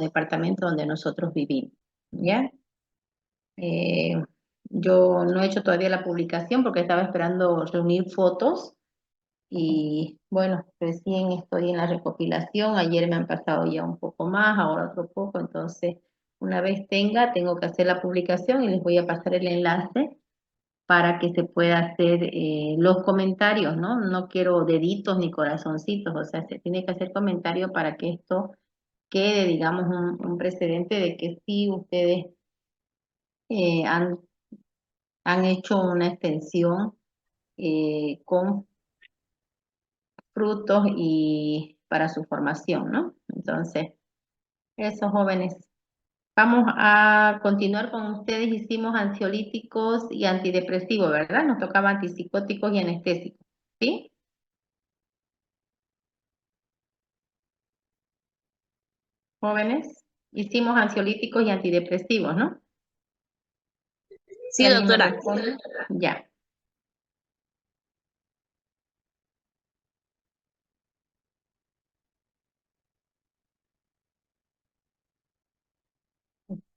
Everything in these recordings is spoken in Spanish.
departamento donde nosotros vivimos, ¿ya? Eh, yo no he hecho todavía la publicación porque estaba esperando reunir fotos y bueno, recién estoy en la recopilación. Ayer me han pasado ya un poco más, ahora otro poco, entonces una vez tengo que hacer la publicación y les voy a pasar el enlace para que se pueda hacer los comentarios, ¿no? No quiero deditos ni corazoncitos, o sea, se tiene que hacer comentario para que esto quede, digamos, un precedente de que sí ustedes eh, han, han hecho una extensión con frutos y para su formación, ¿no? Entonces, esos jóvenes, vamos a continuar con ustedes. Hicimos ansiolíticos y antidepresivos, ¿verdad? Nos tocaba antipsicóticos y anestésicos, ¿sí? Jóvenes, hicimos ansiolíticos y antidepresivos, ¿no? Si Sí, alguien me doctora. responde, ya.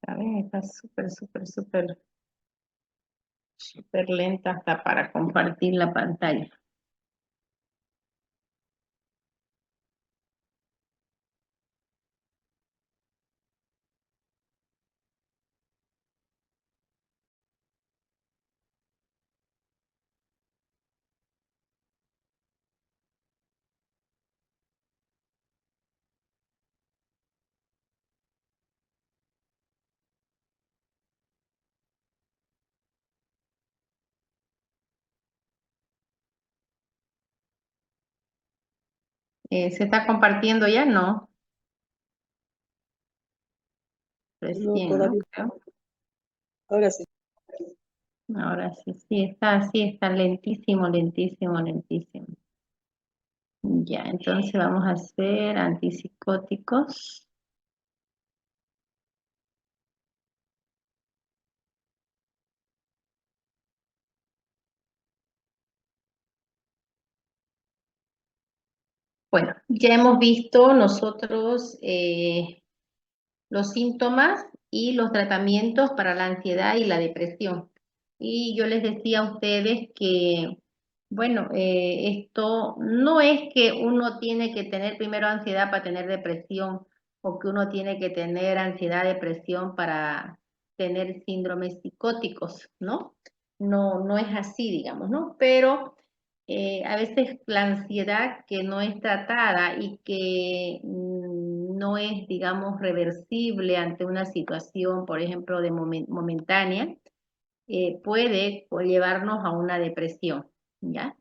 A ver, está súper lenta hasta para compartir la pantalla. ¿Se está compartiendo ya? No, No, recién, ¿no? todavía. Creo. Ahora sí. Ahora sí, sí está lentísimo, lentísimo, lentísimo. Ya, entonces vamos a hacer antipsicóticos. Bueno, ya hemos visto nosotros los síntomas y los tratamientos para la ansiedad y la depresión. Y yo les decía a ustedes que, bueno, esto no es que uno tiene que tener primero ansiedad para tener depresión o que uno tiene que tener ansiedad, depresión para tener síndromes psicóticos, ¿no? No, no es así, digamos, ¿no? Pero a veces la ansiedad que no es tratada y que no es, digamos, reversible ante una situación, por ejemplo, de momentánea, puede llevarnos a una depresión, ¿ya?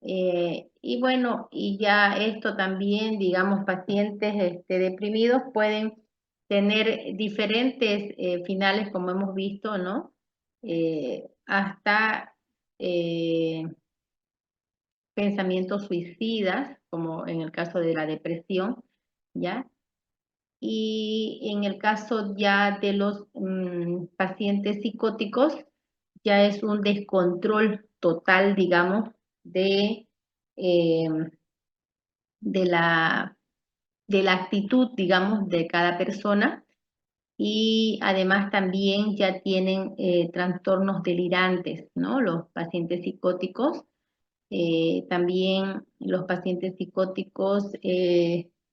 Y bueno, y ya esto también, digamos, pacientes deprimidos pueden tener diferentes finales, como hemos visto, ¿no? Hasta pensamientos suicidas, como en el caso de la depresión, ¿ya? Y en el caso ya de los pacientes psicóticos, ya es un descontrol total, digamos, eh, de la, de la actitud, digamos, de cada persona. Y además también ya tienen trastornos delirantes, ¿no? Los pacientes psicóticos. También los pacientes psicóticos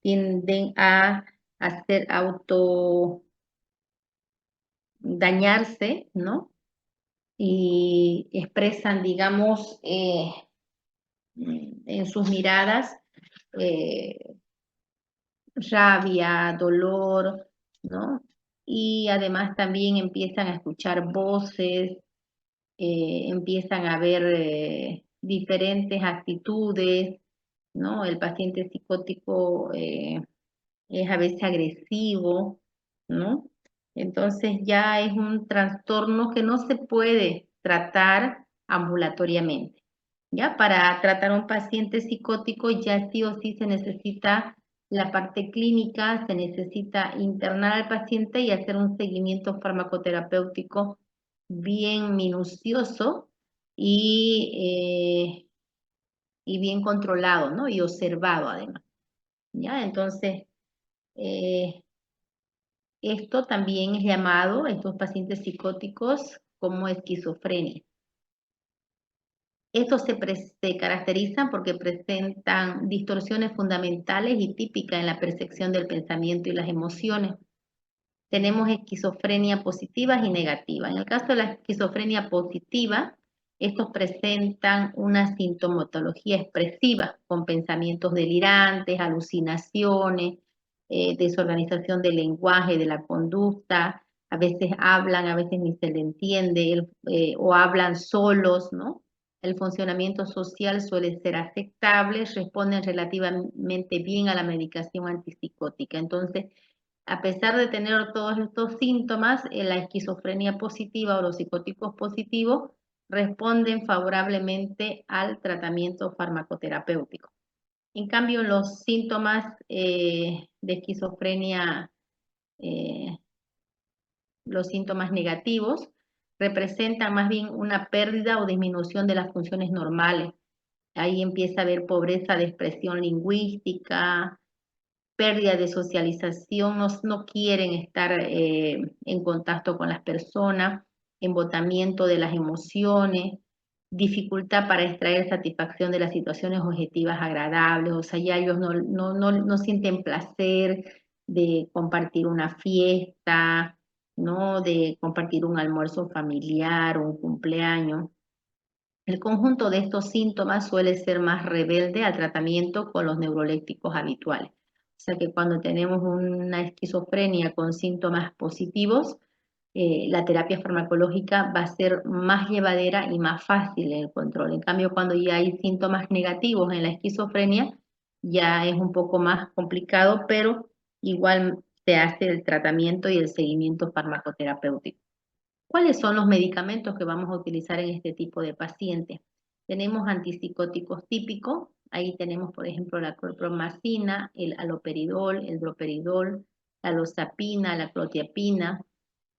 tienden a hacer dañarse, ¿no? Y expresan, digamos, en sus miradas eh, rabia, dolor, ¿no? Y además también empiezan a escuchar voces, empiezan a ver diferentes actitudes, ¿no? El paciente psicótico es a veces agresivo, ¿no? Entonces ya es un trastorno que no se puede tratar ambulatoriamente. Ya para tratar a un paciente psicótico ya sí o sí se necesita la parte clínica, se necesita internar al paciente y hacer un seguimiento farmacoterapéutico bien minucioso y bien controlado, ¿no? Y observado además. ¿Ya? Entonces, eh, Esto también es llamado, estos pacientes psicóticos, como esquizofrenia. Estos se caracterizan porque presentan distorsiones fundamentales y típicas en la percepción del pensamiento y las emociones. Tenemos esquizofrenia positivas y negativas. En el caso de la esquizofrenia positiva, estos presentan una sintomatología expresiva con pensamientos delirantes, alucinaciones, desorganización del lenguaje, de la conducta. A veces hablan, a veces ni se le entiende, o hablan solos, ¿no? El funcionamiento social suele ser aceptable, responden relativamente bien a la medicación antipsicótica. Entonces, a pesar de tener todos estos síntomas, la esquizofrenia positiva o los psicóticos positivos responden favorablemente al tratamiento farmacoterapéutico. En cambio, los síntomas de esquizofrenia, eh, los síntomas negativos, representan más bien una pérdida o disminución de las funciones normales. Ahí empieza a haber pobreza de expresión lingüística, pérdida de socialización, no quieren estar en contacto con las personas, embotamiento de las emociones, dificultad para extraer satisfacción de las situaciones objetivas agradables, o sea, ya ellos no sienten placer de compartir una fiesta, ¿no? De compartir un almuerzo familiar o un cumpleaños. El conjunto de estos síntomas suele ser más rebelde al tratamiento con los neurolépticos habituales. O sea que cuando tenemos una esquizofrenia con síntomas positivos, la terapia farmacológica va a ser más llevadera y más fácil en el control. En cambio, cuando ya hay síntomas negativos en la esquizofrenia, ya es un poco más complicado, pero igual se hace el tratamiento y el seguimiento farmacoterapéutico. ¿Cuáles son los medicamentos que vamos a utilizar en este tipo de pacientes? Tenemos antipsicóticos típicos, ahí tenemos por ejemplo la clorpromacina, el haloperidol, el droperidol, la losapina, la clozapina,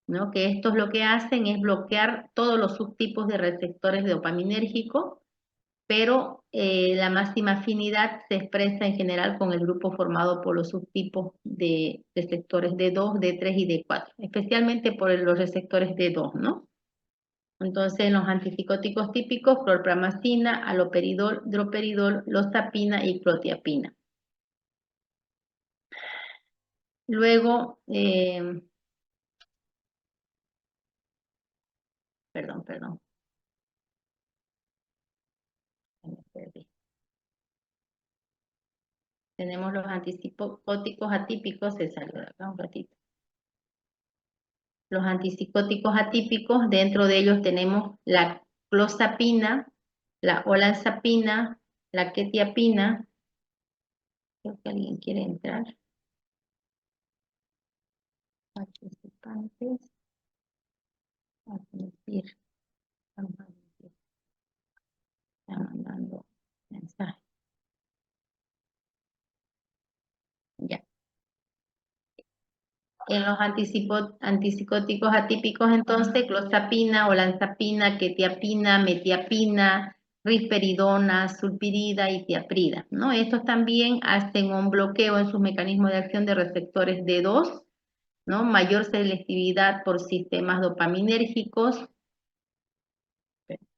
¿no? Que estos lo que hacen es bloquear todos los subtipos de receptores dopaminérgicos, pero la máxima afinidad se expresa en general con el grupo formado por los subtipos de receptores D2, D3 y D4, especialmente por los receptores D2, ¿no? Entonces, en los antipsicóticos típicos, clorpromacina, haloperidol, droperidol, losapina y clozapina. Luego, perdón, me perdí. Tenemos los antipsicóticos atípicos, se salió de acá un ratito. Los antipsicóticos atípicos, dentro de ellos tenemos la clozapina, la olanzapina, la quetiapina. Creo que alguien quiere entrar. Participantes. Admitir. Está mandando mensaje. Ya. En los antipsicóticos atípicos, entonces, clozapina, olanzapina, quetiapina, metiapina, risperidona, sulpirida y tiaprida, ¿no? Estos también hacen un bloqueo en sus mecanismos de acción de receptores D2, ¿no? Mayor selectividad por sistemas dopaminérgicos.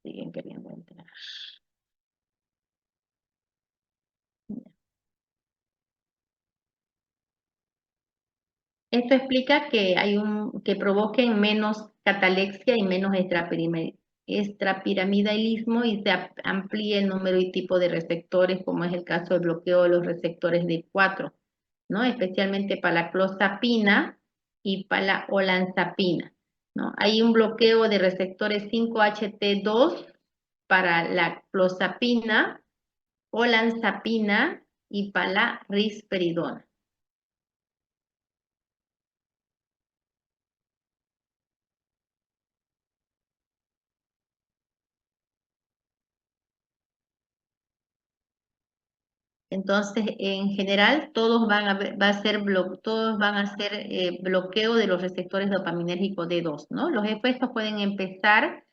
Siguen queriendo entrar. Esto explica que que provoquen menos catalexia y menos extrapiramidalismo y se amplíe el número y tipo de receptores, como es el caso del bloqueo de los receptores D4, ¿no? Especialmente para la clozapina y para la olanzapina, ¿no? Hay un bloqueo de receptores 5-HT2 para la clozapina, olanzapina y para la risperidona. Entonces, en general, todos van a ser bloqueo de los receptores dopaminérgicos D2, ¿no? Los efectos pueden empezar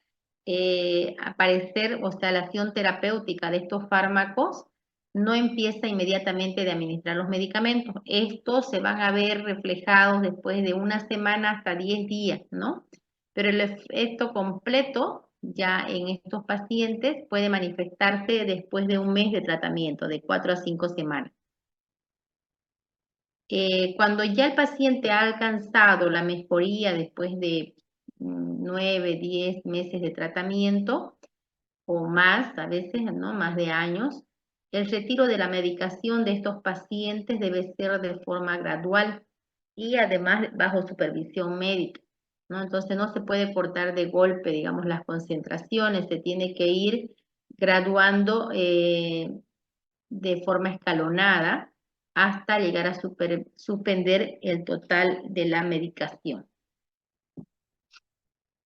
a aparecer, o sea, la acción terapéutica de estos fármacos no empieza inmediatamente de administrar los medicamentos. Estos se van a ver reflejados después de una semana hasta 10 días, ¿no? Pero el efecto completo ya en estos pacientes puede manifestarse después de un mes de tratamiento, de 4 a 5 semanas. Cuando ya el paciente ha alcanzado la mejoría después de 9, 10 meses de tratamiento, o más, a veces, ¿no? Más de años, el retiro de la medicación de estos pacientes debe ser de forma gradual y además bajo supervisión médica, ¿no? Entonces no se puede cortar de golpe, digamos, las concentraciones, se tiene que ir graduando de forma escalonada hasta llegar a suspender el total de la medicación.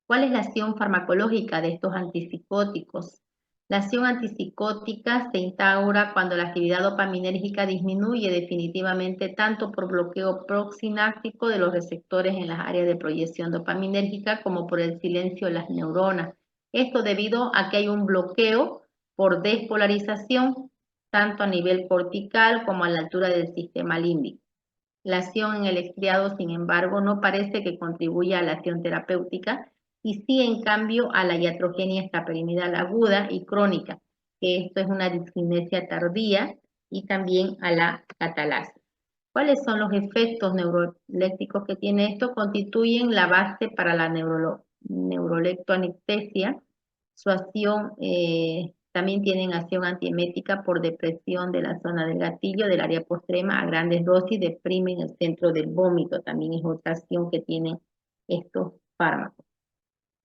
¿Cuál es la acción farmacológica de estos antipsicóticos? La acción antipsicótica se instaura cuando la actividad dopaminérgica disminuye definitivamente tanto por bloqueo proxináptico de los receptores en las áreas de proyección dopaminérgica como por el silencio de las neuronas. Esto debido a que hay un bloqueo por despolarización tanto a nivel cortical como a la altura del sistema límbico. La acción en el estriado, sin embargo, no parece que contribuya a la acción terapéutica y sí, en cambio, a la iatrogenia extrapiramidal aguda y crónica, que esto es una discinesia tardía, y también a la catalasia. ¿Cuáles son los efectos neurolépticos que tiene esto? Constituyen la base para la neuroleptoanestesia. Su acción también tienen acción antiemética por depresión de la zona del gatillo, del área postrema a grandes dosis, deprimen el centro del vómito. También es otra acción que tienen estos fármacos.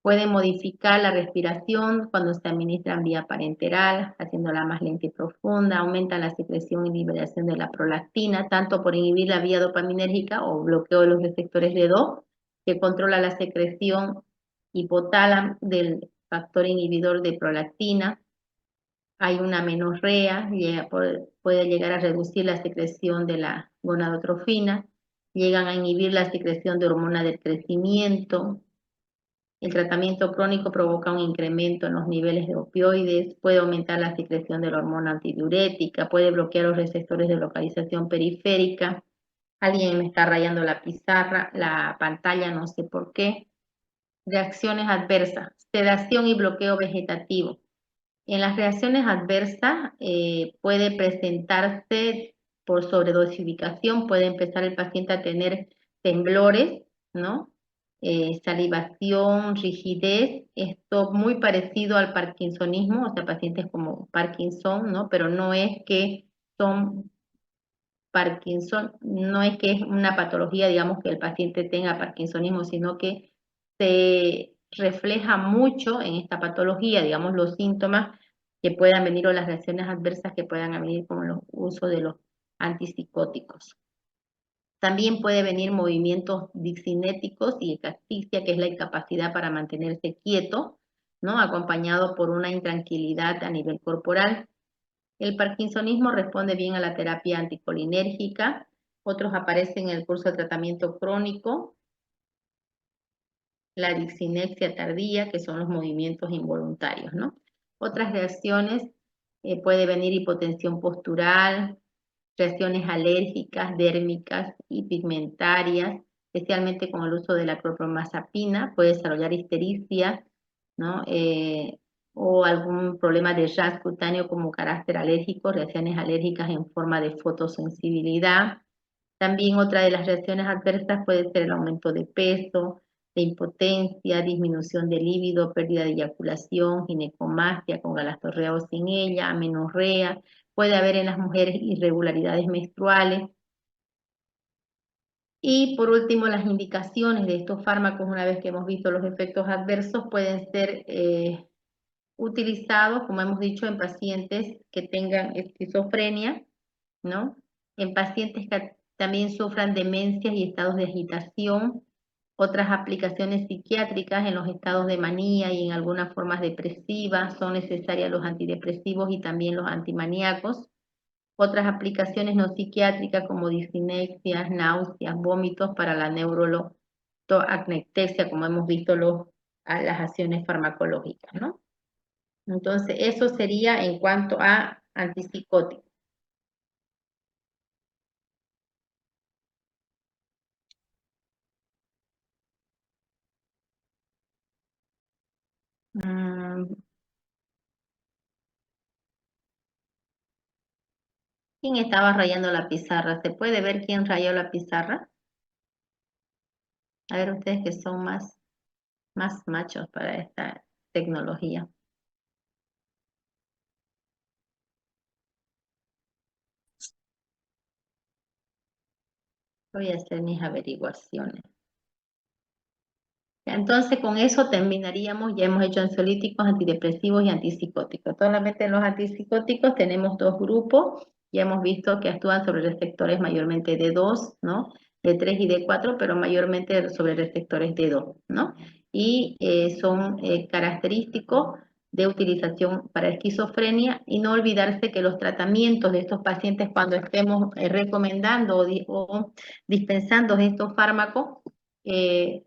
Pueden modificar la respiración cuando se administran vía parenteral, haciéndola más lenta y profunda, aumentan la secreción y liberación de la prolactina, tanto por inhibir la vía dopaminérgica o bloqueo de los receptores de DO, que controla la secreción hipotálamo del factor inhibidor de prolactina. Hay una menorrea, puede llegar a reducir la secreción de la gonadotrofina, llegan a inhibir la secreción de hormona del crecimiento. El tratamiento crónico provoca un incremento en los niveles de opioides, puede aumentar la secreción de la hormona antidiurética, puede bloquear los receptores de localización periférica. Alguien me está rayando la pizarra, la pantalla, no sé por qué. Reacciones adversas, sedación y bloqueo vegetativo. En las reacciones adversas puede presentarse por sobredosificación, puede empezar el paciente a tener temblores, ¿no? Salivación, rigidez, esto muy parecido al parkinsonismo, o sea, pacientes como Parkinson, ¿no? Pero no es que son Parkinson, no es que es una patología, digamos, que el paciente tenga parkinsonismo, sino que se refleja mucho en esta patología, digamos, los síntomas que puedan venir o las reacciones adversas que puedan venir con el uso de los antipsicóticos. También puede venir movimientos discinéticos y ecasfixia, que es la incapacidad para mantenerse quieto, ¿no? Acompañado por una intranquilidad a nivel corporal. El parkinsonismo responde bien a la terapia anticolinérgica, otros aparecen en el curso de tratamiento crónico, la discinexia tardía, que son los movimientos involuntarios, ¿no? Otras reacciones, puede venir hipotensión postural, reacciones alérgicas, dérmicas y pigmentarias, especialmente con el uso de la clorpromazapina, puede desarrollar histericia, ¿no? O algún problema de rash cutáneo como carácter alérgico, reacciones alérgicas en forma de fotosensibilidad. También otra de las reacciones adversas puede ser el aumento de peso, de impotencia, disminución de líbido, pérdida de eyaculación, ginecomastia con galastorrea o sin ella, amenorrea, puede haber en las mujeres irregularidades menstruales. Y por último, las indicaciones de estos fármacos, una vez que hemos visto los efectos adversos, pueden ser utilizados, como hemos dicho, en pacientes que tengan esquizofrenia, ¿no? En pacientes que también sufran demencias y estados de agitación, otras aplicaciones psiquiátricas en los estados de manía y en algunas formas depresivas, son necesarias los antidepresivos y también los antimaníacos. Otras aplicaciones no psiquiátricas como discinexias, náuseas, vómitos para la neuroleptoanestesia, como hemos visto las acciones farmacológicas, ¿no? Entonces, eso sería en cuanto a antipsicóticos. Mm, ¿Quién estaba rayando la pizarra? ¿Se puede ver quién rayó la pizarra? A ver, ustedes que son más machos para esta tecnología. Voy a hacer mis averiguaciones. Entonces, con eso terminaríamos. Ya hemos hecho ansiolíticos, antidepresivos y antipsicóticos. Solamente en los antipsicóticos tenemos dos grupos. Ya hemos visto que actúan sobre receptores mayormente d dos, ¿no? D tres y d cuatro, pero mayormente sobre receptores d dos, ¿no? Y son característicos de utilización para esquizofrenia, y no olvidarse que los tratamientos de estos pacientes, cuando estemos recomendando o dispensando estos fármacos, eh,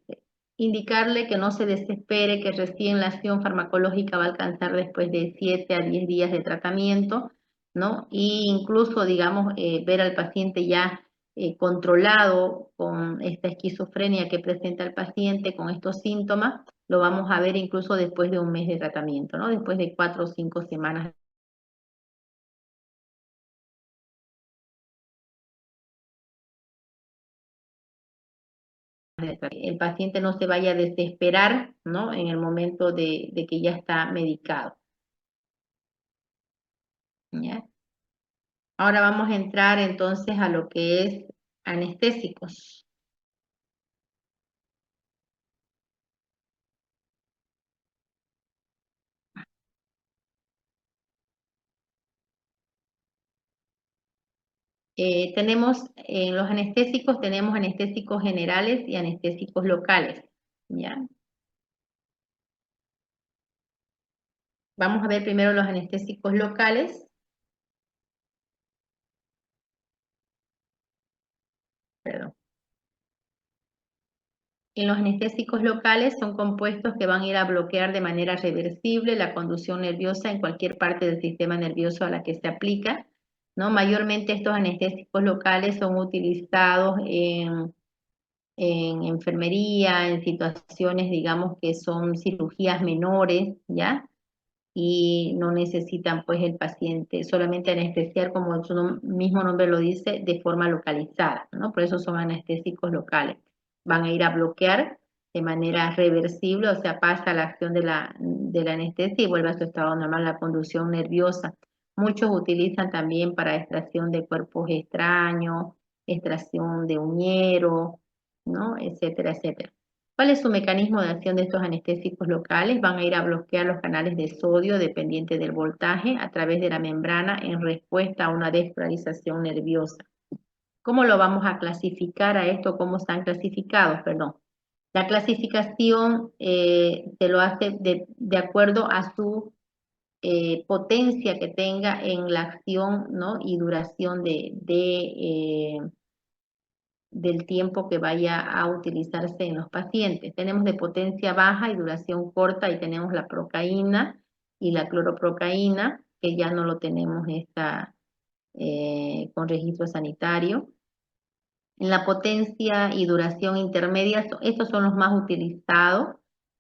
indicarle que no se desespere, que recién la acción farmacológica va a alcanzar después de 7 a 10 días de tratamiento, ¿no? Y incluso, digamos, ver al paciente ya controlado con esta esquizofrenia que presenta el paciente, con estos síntomas, lo vamos a ver incluso después de un mes de tratamiento, ¿no? Después de 4 o 5 semanas. El paciente no se vaya a desesperar, ¿no? En el momento de que ya está medicado, ¿ya? Ahora vamos a entrar entonces a lo que es anestésicos. Tenemos, en los anestésicos tenemos anestésicos generales y anestésicos locales, ¿ya? Vamos a ver primero los anestésicos locales. Perdón. En los anestésicos locales son compuestos que van a ir a bloquear de manera reversible la conducción nerviosa en cualquier parte del sistema nervioso a la que se aplica, ¿no? Mayormente estos anestésicos locales son utilizados en enfermería, en situaciones, digamos, que son cirugías menores, ¿ya? Y no necesitan, pues, el paciente solamente anestesiar, como su mismo nombre lo dice, de forma localizada, ¿no? Por eso son anestésicos locales. Van a ir a bloquear de manera reversible, o sea, pasa la acción de la anestesia y vuelve a su estado normal la conducción nerviosa. Muchos utilizan también para extracción de cuerpos extraños, extracción de uñero, ¿no? Etcétera, etcétera. ¿Cuál es su mecanismo de acción de estos anestésicos locales? Van a ir a bloquear los canales de sodio dependiente del voltaje a través de la membrana en respuesta a una despolarización nerviosa. ¿Cómo lo vamos a clasificar a esto? ¿Cómo están clasificados? Perdón. La clasificación se lo hace de acuerdo a su potencia que tenga en la acción, ¿no? Y duración del tiempo que vaya a utilizarse en los pacientes. Tenemos de potencia baja y duración corta, y tenemos la procaína y la cloroprocaína, que ya no lo tenemos con registro sanitario. En la potencia y duración intermedia, estos son los más utilizados.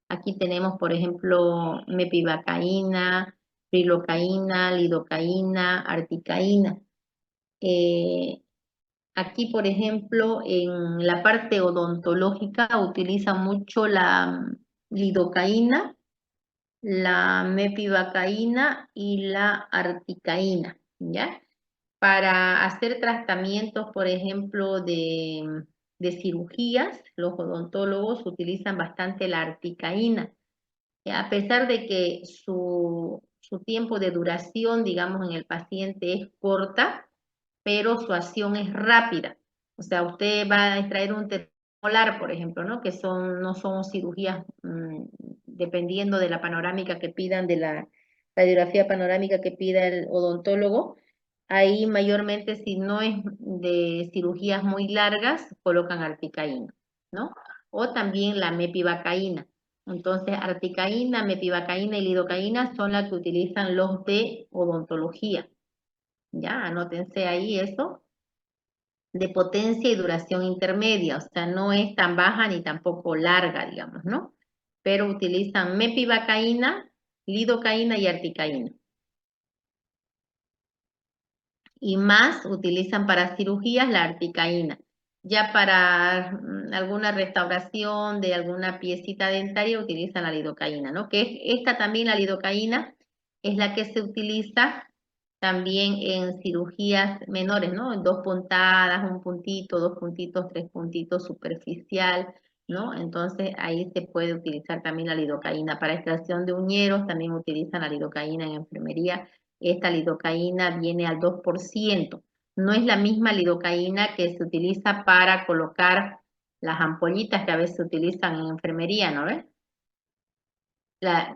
Aquí tenemos, por ejemplo, mepivacaína, prilocaína, lidocaína, articaína. Aquí, por ejemplo, en la parte odontológica utilizan mucho la lidocaína, la mepivacaína y la articaína, ¿ya? Para hacer tratamientos, por ejemplo, de cirugías, los odontólogos utilizan bastante la articaína. A pesar de que su tiempo de duración, digamos, en el paciente es corta, pero su acción es rápida. O sea, usted va a extraer un molar, por ejemplo, ¿no? Que no son cirugías, dependiendo de la panorámica que pidan, de la radiografía panorámica que pida el odontólogo. Ahí mayormente, si no es de cirugías muy largas, colocan articaína, ¿no? O también la mepivacaína. Entonces, articaína, mepivacaína y lidocaína son las que utilizan los de odontología. Ya, anótense ahí eso, de potencia y duración intermedia, o sea, no es tan baja ni tampoco larga, digamos, ¿no? pero utilizan mepivacaína, lidocaína y articaína. Y más utilizan para cirugías la articaína. Ya para alguna restauración de alguna piecita dentaria utilizan la lidocaína, ¿no? Que esta también, la lidocaína, es la que se utiliza también en cirugías menores, ¿no? En 2 puntadas, 1 puntito, 2 puntitos, 3 puntitos, superficial, ¿no? Entonces ahí se puede utilizar también la lidocaína. Para extracción de uñeros también utilizan la lidocaína en enfermería. Esta lidocaína viene al 2%. No es la misma lidocaína que se utiliza para colocar las ampollitas que a veces se utilizan en enfermería, ¿no ves?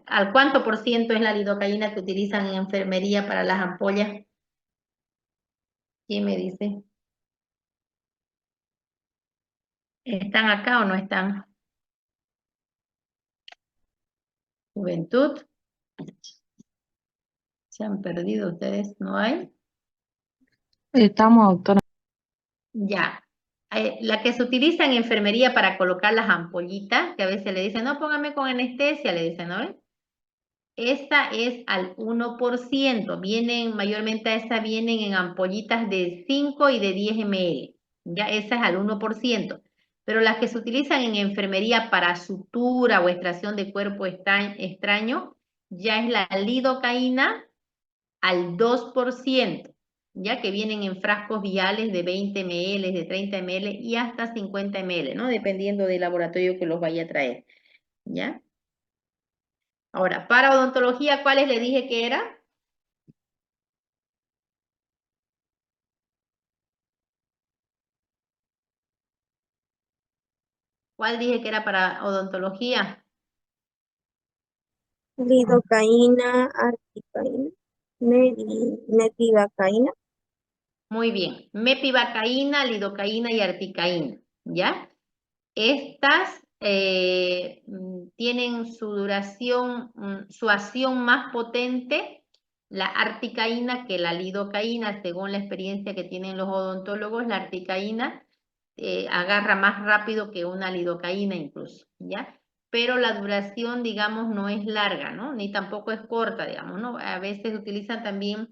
¿Al cuánto por ciento es la lidocaína que utilizan en enfermería para las ampollas? ¿Quién me dice? ¿Están acá o no están? Juventud. ¿Se han perdido ustedes? ¿No hay? Estamos, doctora. Ya. La que se utiliza en enfermería para colocar las ampollitas, que a veces le dicen, no, póngame con anestesia, le dicen, ¿no? Esta es al 1%. Mayormente esa vienen en ampollitas de 5 y de 10 ml. Ya esa es al 1%. Pero las que se utilizan en enfermería para sutura o extracción de cuerpo extraño, ya es la lidocaína al 2%, ya que vienen en frascos viales de 20 ml, de 30 ml y hasta 50 ml, ¿no? Dependiendo del laboratorio que los vaya a traer, ¿ya? Ahora, para odontología, ¿cuáles le dije que era? ¿Cuál dije que era para odontología? Lidocaína, articaína, metivacaína. Muy bien. Mepivacaína, lidocaína y articaína, ¿ya? Estas tienen su duración, su acción más potente, la articaína que la lidocaína, según la experiencia que tienen los odontólogos, la articaína agarra más rápido que una lidocaína incluso, ¿ya? Pero la duración, digamos, no es larga, ¿no? Ni tampoco es corta, digamos, ¿no? A veces utilizan también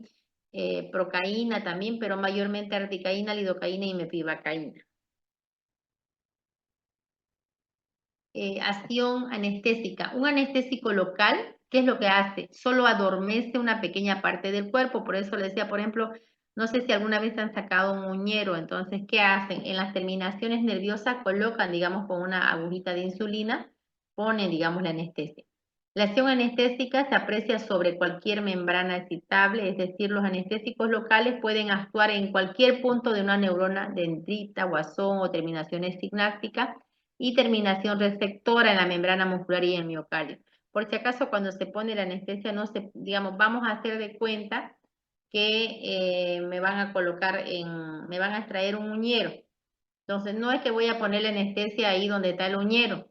procaína también, pero mayormente articaína, lidocaína y mepivacaína. Acción anestésica. Un anestésico local, ¿qué es lo que hace? Solo adormece una pequeña parte del cuerpo. Por eso le decía, por ejemplo, no sé si alguna vez han sacado un muñero. Entonces, ¿qué hacen? En las terminaciones nerviosas colocan, digamos, con una agujita de insulina, ponen, digamos, la anestesia. La acción anestésica se aprecia sobre cualquier membrana excitable, es decir, los anestésicos locales pueden actuar en cualquier punto de una neurona dendrita, guasón o terminaciones sinápticas y terminación receptora en la membrana muscular y en el miocardio. Por si acaso cuando se pone la anestesia, no se, digamos, vamos a hacer de cuenta que me van a colocar me van a extraer un uñero. Entonces no es que voy a poner la anestesia ahí donde está el uñero,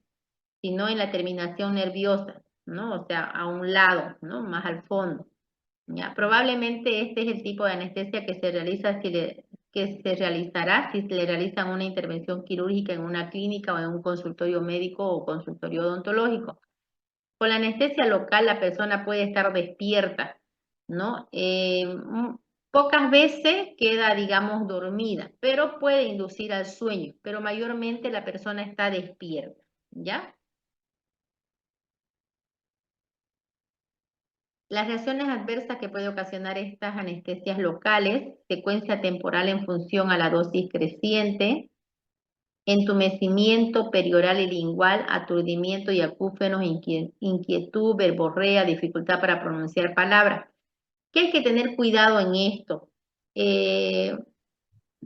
sino en la terminación nerviosa, ¿no? O sea, a un lado, ¿no? Más al fondo. ¿Ya? Probablemente este es el tipo de anestesia que se realiza que se realizará si se le realizan una intervención quirúrgica en una clínica o en un consultorio médico o consultorio odontológico. Con la anestesia local la persona puede estar despierta, ¿no? Pocas veces queda, digamos, dormida, pero puede inducir al sueño, pero mayormente la persona está despierta, ¿ya? Las reacciones adversas que puede ocasionar estas anestesias locales, secuencia temporal en función a la dosis creciente, entumecimiento perioral y lingual, aturdimiento y acúfenos, inquietud, verborrea, dificultad para pronunciar palabras. ¿Qué hay que tener cuidado en esto?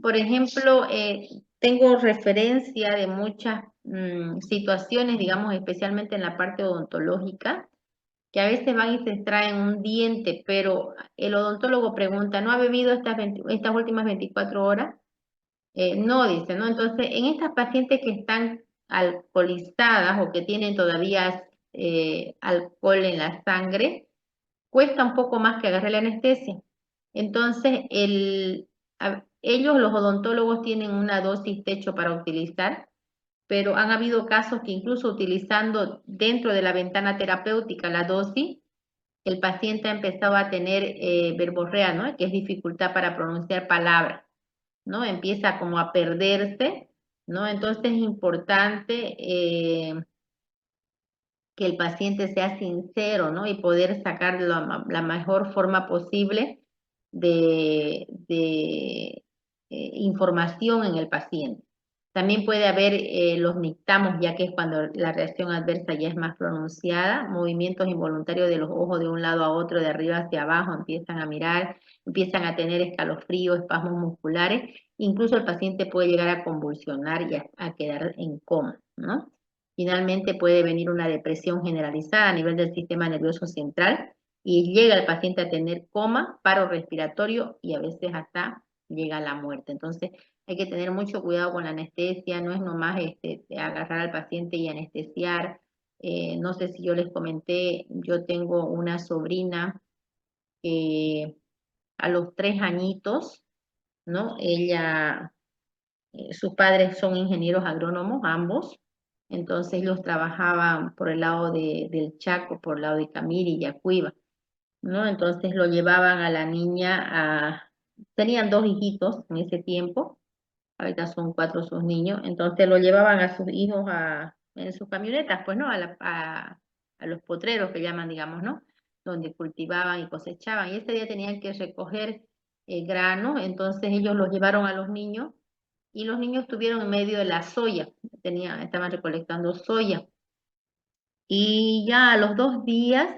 Por ejemplo, tengo referencia de muchas situaciones, digamos, especialmente en la parte odontológica, que a veces van y se extraen un diente, pero el odontólogo pregunta, ¿no ha bebido estas últimas 24 horas? No, dice, ¿no? Entonces, en estas pacientes que están alcoholizadas o que tienen todavía alcohol en la sangre, cuesta un poco más que agarre la anestesia. Entonces, ellos, los odontólogos, tienen una dosis techo para utilizar pero han habido casos que incluso utilizando dentro de la ventana terapéutica la dosis, el paciente ha empezado a tener verborrea, ¿no? Que es dificultad para pronunciar palabras, ¿no? Empieza como a perderse, ¿no? Entonces es importante que el paciente sea sincero, ¿no? Y poder sacar la mejor forma posible de información en el paciente. También puede haber los nictamos, ya que es cuando la reacción adversa ya es más pronunciada, movimientos involuntarios de los ojos de un lado a otro, de arriba hacia abajo, empiezan a mirar, empiezan a tener escalofríos, espasmos musculares, incluso el paciente puede llegar a convulsionar y a quedar en coma, ¿no? Finalmente puede venir una depresión generalizada a nivel del sistema nervioso central y llega el paciente a tener coma, paro respiratorio y a veces hasta llega a la muerte. Entonces hay que tener mucho cuidado con la anestesia, no es nomás agarrar al paciente y anestesiar. No sé si yo les comenté, yo tengo una sobrina que a los 3 añitos, ¿no? Sus padres son ingenieros agrónomos, ambos, entonces ellos trabajaban por el lado del Chaco, por el lado de Camiri y Yacuiba, ¿no? Entonces lo llevaban a la niña tenían 2 hijitos en ese tiempo, ahorita son 4 sus niños, entonces lo llevaban a sus hijos en sus camionetas, pues, ¿no? A los potreros que llaman, digamos, ¿no? Donde cultivaban y cosechaban, y ese día tenían que recoger granos, entonces ellos los llevaron a los niños, y los niños estuvieron en medio de la soya, estaban recolectando soya, y ya a los 2 días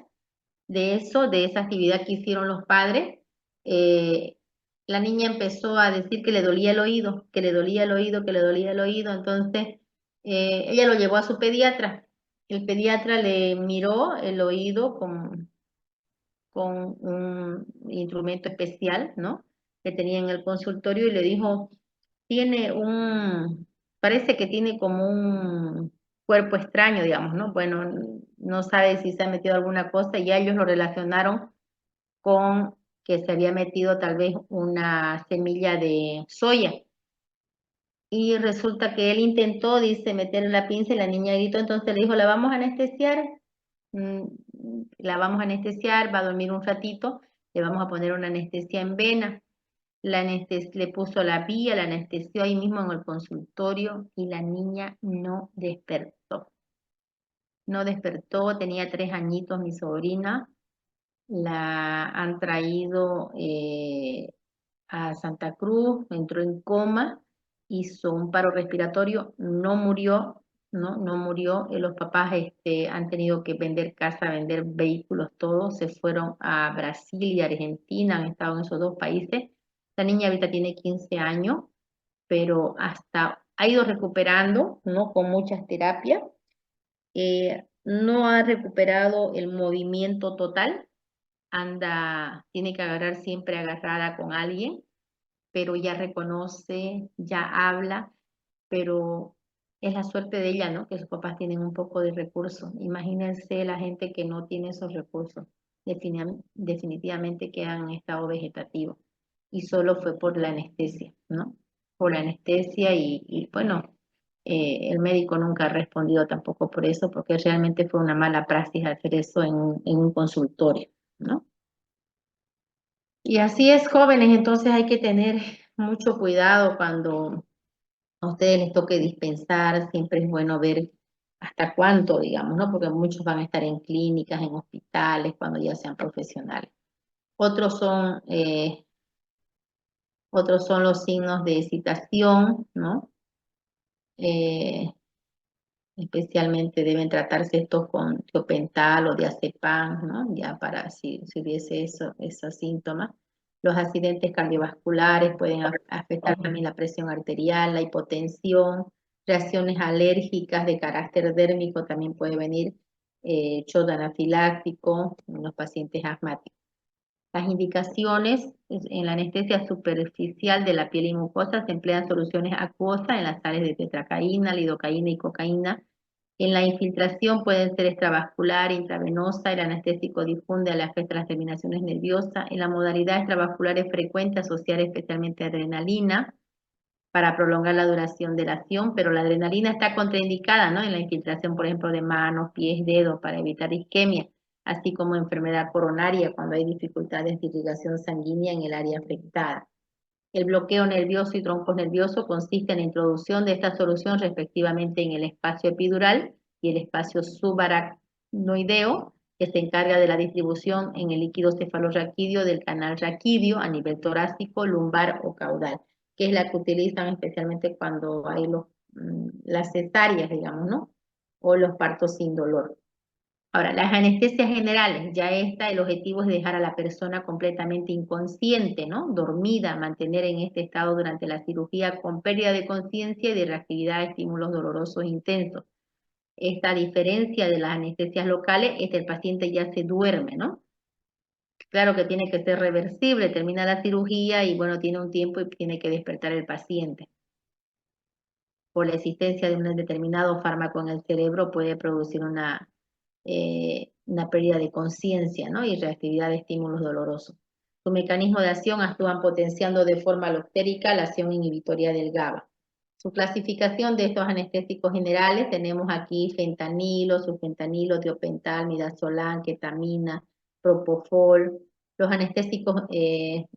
de eso, de esa actividad que hicieron los padres, eh, la niña empezó a decir que le dolía el oído, que le dolía el oído, que le dolía el oído. Entonces ella lo llevó a su pediatra. El pediatra le miró el oído con un instrumento especial, ¿no? Que tenía en el consultorio y le dijo, parece que tiene como un cuerpo extraño, digamos, ¿no? Bueno, no sabe si se ha metido alguna cosa y ya ellos lo relacionaron con que se había metido tal vez una semilla de soya. Y resulta que él intentó, dice, meter la pinza y la niña gritó, entonces le dijo, la vamos a anestesiar, mm, la vamos a anestesiar, va a dormir un ratito, le vamos a poner una anestesia en vena. Le puso la vía, la anestesió ahí mismo en el consultorio y la niña no despertó. No despertó, tenía 3 añitos mi sobrina, la han traído a Santa Cruz, entró en coma, hizo un paro respiratorio, no murió, no murió. Los papás han tenido que vender casa, vender vehículos, todos se fueron a Brasil y Argentina, han estado en esos 2 países. La niña ahorita tiene 15 años, pero hasta ha ido recuperando, ¿no? Con muchas terapias. No ha recuperado el movimiento total, tiene que agarrar siempre agarrada con alguien, pero ya reconoce, ya habla, pero es la suerte de ella, ¿no? Que sus papás tienen un poco de recursos. Imagínense la gente que no tiene esos recursos, definitivamente quedan en estado vegetativo, y solo fue por la anestesia, ¿no? Por la anestesia y bueno, el médico nunca ha respondido tampoco por eso, porque realmente fue una mala praxis hacer eso en un consultorio, ¿no? Y así es, jóvenes, entonces hay que tener mucho cuidado cuando a ustedes les toque dispensar, siempre es bueno ver hasta cuánto, digamos, ¿no? Porque muchos van a estar en clínicas, en hospitales, cuando ya sean profesionales. Otros son, eh, otros son los signos de excitación, ¿no? Eh, Especialmente deben tratarse estos con tiopental o diazepam, ¿no? Ya para si hubiese esos síntomas. Los accidentes cardiovasculares pueden afectar también la presión arterial, la hipotensión, reacciones alérgicas de carácter dérmico también puede venir, shock anafiláctico en los pacientes asmáticos. Las indicaciones en la anestesia superficial de la piel y mucosa se emplean soluciones acuosas en las sales de tetracaína, lidocaína y cocaína. En la infiltración pueden ser extravascular, intravenosa, el anestésico difunde al afectar las terminaciones nerviosas. En la modalidad extravascular es frecuente asociar especialmente adrenalina. para prolongar la duración de la acción, pero la adrenalina está contraindicada, ¿no? En la infiltración, por ejemplo, de manos, pies, dedos, para evitar isquemia, así como enfermedad coronaria cuando hay dificultades de irrigación sanguínea en el área afectada. El bloqueo nervioso y troncos nerviosos consiste en la introducción de esta solución respectivamente en el espacio epidural y el espacio subaracnoideo, que se encarga de la distribución en el líquido cefalorraquídeo del canal raquídeo a nivel torácico, lumbar o caudal, que es la que utilizan especialmente cuando hay las cesáreas, digamos, ¿no? O los partos sin dolor. Ahora, las anestesias generales, ya el objetivo es dejar a la persona completamente inconsciente, ¿no? Dormida, mantener en este estado durante la cirugía con pérdida de conciencia y de reactividad a estímulos dolorosos intensos. Esta diferencia de las anestesias locales es que el paciente ya se duerme, ¿no? Claro que tiene que ser reversible, termina la cirugía y bueno, tiene un tiempo y tiene que despertar el paciente. Por la existencia de un determinado fármaco en el cerebro puede producir una pérdida de conciencia, ¿no? Y reactividad de estímulos dolorosos. Su mecanismo de acción actúan potenciando de forma alostérica la acción inhibitoria del GABA. Su clasificación de estos anestésicos generales, tenemos aquí fentanilo, sulfentanilo, tiopental, midazolam, ketamina, propofol. Los anestésicos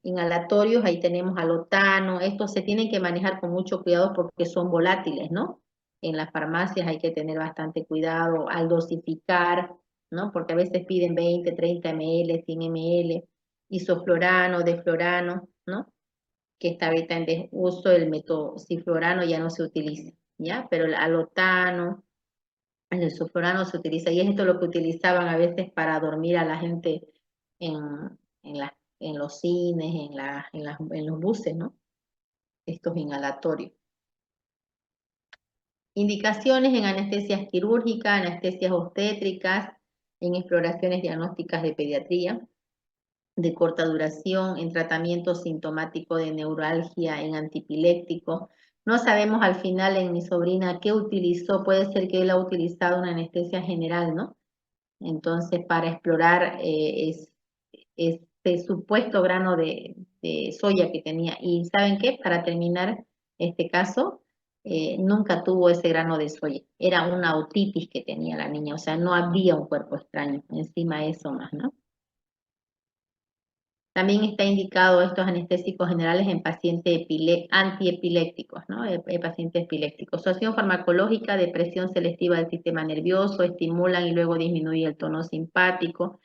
inhalatorios, ahí tenemos alotano. Estos se tienen que manejar con mucho cuidado porque son volátiles, ¿no? En las farmacias hay que tener bastante cuidado al dosificar, ¿no? Porque a veces piden 20, 30 ml, 100 ml, isoflorano, deflorano, ¿no? Que está ahorita en desuso, el metociflorano ya no se utiliza, ¿ya? Pero el alotano, el isoflorano se utiliza, y es esto lo que utilizaban a veces para dormir a la gente en, en los cines, en los buses, ¿no? Estos inhalatorios. Indicaciones en anestesias quirúrgicas, anestesias obstétricas, en exploraciones diagnósticas de pediatría de corta duración, en tratamiento sintomático de neuralgia, en antipiléptico. No sabemos al final en mi sobrina qué utilizó, puede ser que él ha utilizado una anestesia general, ¿no? Entonces, para explorar este supuesto grano de soya que tenía. Y ¿saben qué? Para terminar este caso, nunca tuvo ese grano de soya. Era una otitis que tenía la niña, o sea, no había un cuerpo extraño. Encima eso más, ¿no? También está indicado estos anestésicos generales en pacientes antiepilépticos, ¿no? Pacientes epilépticos. Su acción farmacológica, depresión selectiva del sistema nervioso, estimulan y luego disminuye el tono simpático.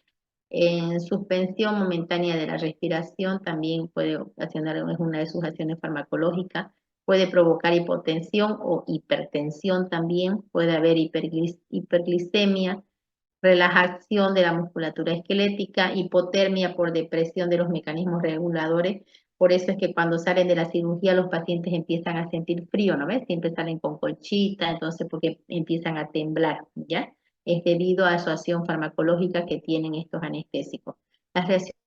En suspensión momentánea de la respiración también puede ocasionar, es una de sus acciones farmacológicas. Puede provocar hipotensión o hipertensión también. Puede haber hiperglicemia, relajación de la musculatura esquelética, hipotermia por depresión de los mecanismos reguladores. Por eso es que cuando salen de la cirugía los pacientes empiezan a sentir frío, ¿no ves? Siempre salen con colchita, entonces porque empiezan a temblar, ¿ya? Es debido a su acción farmacológica que tienen estos anestésicos. Las reacciones